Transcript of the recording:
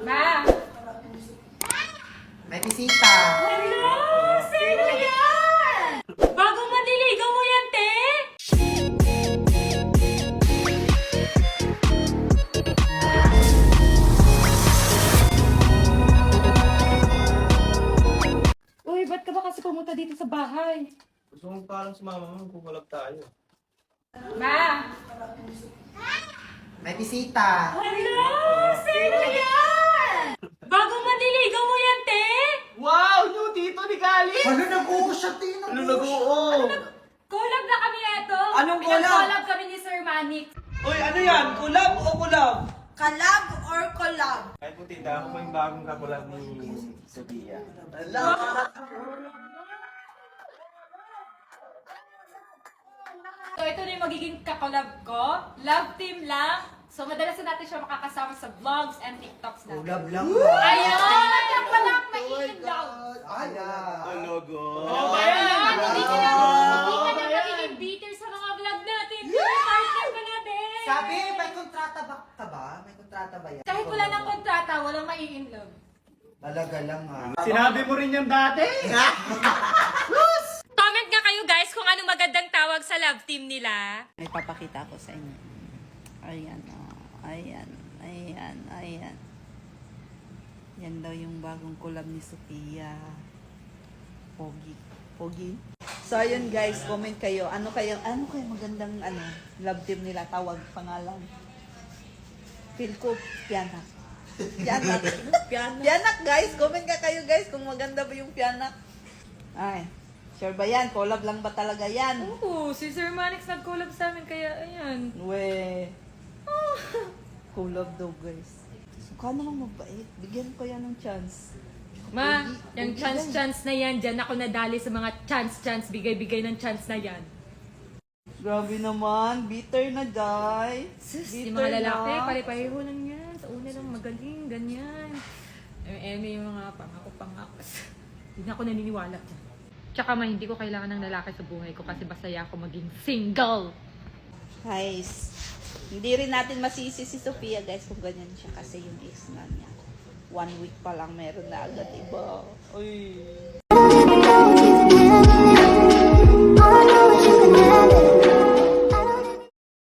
Ma! May bisita. Hello! Sino yan? Bago manliligaw mo yan, te? Uy, ba't ka ba kasi pumunta dito sa bahay? Gusto mong parang sumama mo, pumalag tayo. Ma! May bisita. Hello! Sino yan? Bago manliligaw mo yan, te? Wow! New dito ni Gali! Ano nag-uo siya, Tino? Ano nag-oo? Collab na kami eto. Anong collab? Pinag-collab kami ni Sir Manik. Uy, ano yan? Kulab o kulab? Collab or collab? Kahit po tita, ako po yung bagong kakulab ni Sophia. So, ito na yung magiging kakolab ko. Love team lang. So, madalas na natin siya makakasama sa vlogs and TikToks natin. Ulab lang. Ayun! Yan pa lang, maiindaw. Logo. Ayan! Hindi ka na magiging bitter sa mga vlog natin. Partner ka natin. Sabi, may kontrata ba ka ba? May kontrata ba yan? Kahit wala ng kontrata, walang mai-inlove. Talaga lang ha. Sinabi mo rin yan dati? Comment nga kayo guys kung anong magandang tawag sa love team nila. May papakita ko sa inyo. Ayan, ayan, ayan, ayan. Yan daw yung bagong collab ni Sophia. Pogi. Pogi. So, ayun guys, comment kayo. Ano kayo magandang love team nila? Tawag, pangalan. Feel ko, pianak. Pianak. Pianak guys. Comment ka kayo guys kung maganda ba yung pianak. Ay, sure ba yan? Collab lang ba talaga yan? Oo, si Sir Manix nag-collab sa amin kaya ayan. We. Collab daw guys. Saka naman mabait. Bigyan ko yan ng chance. Ma, Pogi, yung pogi chance na yan, dyan ako nadali sa mga chance, bigay-bigay ng chance na yan. Grabe naman. Bitter na guys. Sus, Bitter yung mga lalaki, na. pare-pareho lang yan. Sa una lang magaling, ganyan. May mga pangako. Hindi na ako naniniwala dyan. Tsaka ma, hindi ko kailangan ng lalaki sa buhay ko kasi masaya ako maging single. Guys, hindi rin natin masisi si Sophia guys kung ganyan siya kasi yung ex nga niya. 1 week pa lang meron na agad iba. Uy.